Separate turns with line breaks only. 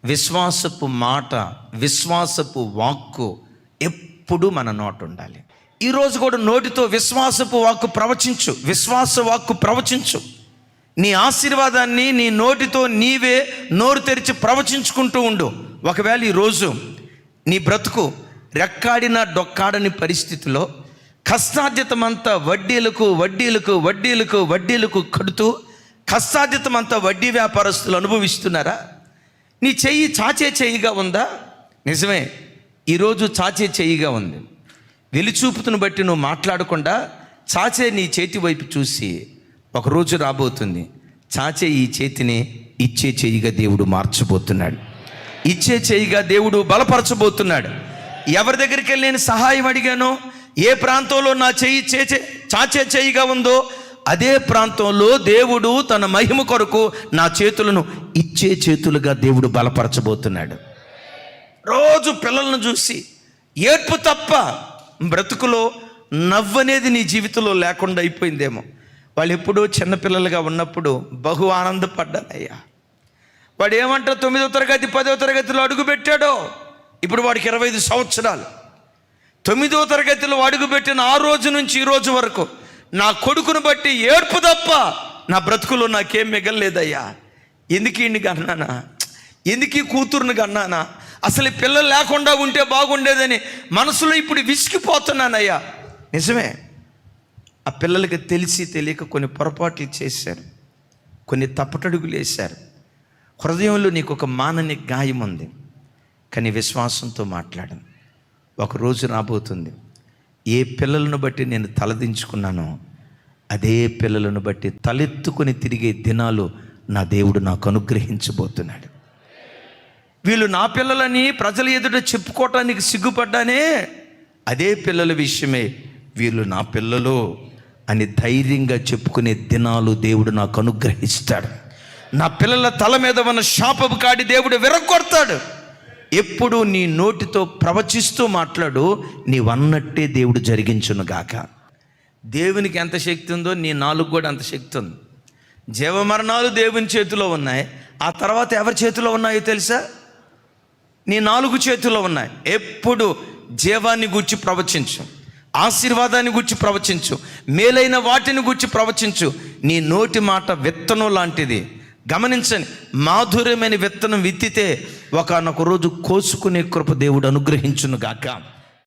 విశ్వాసపు మాట, విశ్వాసపు వాక్కు ఎప్పుడు మన నోట ఉండాలి. ఈరోజు కూడా నోటితో విశ్వాసపు వాక్కు ప్రవచించు, విశ్వాస వాక్కు ప్రవచించు. నీ ఆశీర్వాదాన్ని నీ నోటితో నీవే నోరు తెరిచి ప్రవచించుకుంటూ ఉండు. ఒకవేళ ఈరోజు నీ బ్రతుకు రెక్కాడిన డొక్కాడని పరిస్థితిలో కష్టార్జితమంతా వడ్డీలకు కడుతూ కష్టార్జితమంతా వడ్డీ వ్యాపారస్తులు అనుభవిస్తున్నారా? నీ చెయ్యి చాచే చెయ్యిగా ఉందా? నిజమే, ఈరోజు చాచే చెయ్యిగా ఉంది. వెలిచూపుతును బట్టి నువ్వు మాట్లాడకుండా చాచే నీ చేతి వైపు చూసి ఒకరోజు రాబోతుంది, చాచే ఈ చేతిని ఇచ్చే చెయ్యిగా దేవుడు మార్చబోతున్నాడు. ఇచ్చే చెయ్యిగా దేవుడు బలపరచబోతున్నాడు. ఎవరి దగ్గరికి వెళ్ళి నేను సహాయం అడిగానో, ఏ ప్రాంతంలో నా చెయ్యి చాచే చెయ్యిగా ఉందో అదే ప్రాంతంలో దేవుడు తన మహిమ కొరకు నా చేతులను ఇచ్చే చేతులుగా దేవుడు బలపరచబోతున్నాడు. రోజు పిల్లలను చూసి ఏడ్పు తప్ప బ్రతుకులో నవ్వనేది నీ జీవితంలో లేకుండా అయిపోయిందేమో. వాళ్ళు ఎప్పుడూ చిన్నపిల్లలుగా ఉన్నప్పుడు బహు ఆనందపడ్డానయ్యా. వాడు ఏమంటారు, 9వ తరగతి 10వ తరగతిలో అడుగుపెట్టాడో, ఇప్పుడు వాడికి 25 సంవత్సరాలు. 9వ తరగతిలో అడుగుపెట్టిన ఆ రోజు నుంచి ఈ రోజు వరకు నా కొడుకును బట్టి ఏడ్పు తప్ప నా బ్రతుకులో నాకేం మిగలలేదయ్యా. ఎందుకు ఈయన్ని కన్నానా, ఎందుకు కూతురుని కన్నానా, అసలు పిల్లలు లేకుండా ఉంటే బాగుండేదని మనసులో ఇప్పుడు విసిగిపోతున్నానయ్యా. నిజమే, ఆ పిల్లలకి తెలిసి తెలియక కొన్ని పొరపాట్లు చేశారు, కొన్ని తప్పటడుగులు వేశారు. హృదయంలో నీకు ఒక మానని గాయం ఉంది, కానీ విశ్వాసంతో మాట్లాడను. ఒకరోజు రాబోతుంది, ఏ పిల్లలను బట్టి నేను తలదించుకున్నానో అదే పిల్లలను బట్టి తలెత్తుకొని తిరిగే దినాలు నా దేవుడు నాకు అనుగ్రహించబోతున్నాడు. వీళ్ళు నా పిల్లలని ప్రజల ఎదుట చెప్పుకోవటానికి సిగ్గుపడ్డానే, అదే పిల్లల విషయమే వీళ్ళు నా పిల్లలు అని ధైర్యంగా చెప్పుకునే దినాలు దేవుడు నాకు అనుగ్రహిస్తాడు. నా పిల్లల తల మీద ఉన్న శాపపు కాడి దేవుడు విరగొడతాడు. ఎప్పుడు నీ నోటితో ప్రవచిస్తూ మాట్లాడు, నీవన్నట్టే దేవుడు జరిగించునుగాక. దేవునికి ఎంత శక్తి ఉందో నీ నాలుగు కూడా అంత శక్తి ఉంది. జీవమరణాలు దేవుని చేతిలో ఉన్నాయి. ఆ తర్వాత ఎవరి చేతిలో ఉన్నాయో తెలుసా? నీ 4 చేతిలో ఉన్నాయి. ఎప్పుడు జీవాన్ని గూర్చి ప్రవచించు, ఆశీర్వాదాన్ని గూర్చి ప్రవచించు, మేలైన వాటిని గూర్చి ప్రవచించు. నీ నోటి మాట విత్తనం లాంటిది. గమనించండి, మాధుర్యమైన విత్తనం విత్తితే ఒకానొక రోజు కోసుకునే కృప దేవుడు అనుగ్రహించును గాక.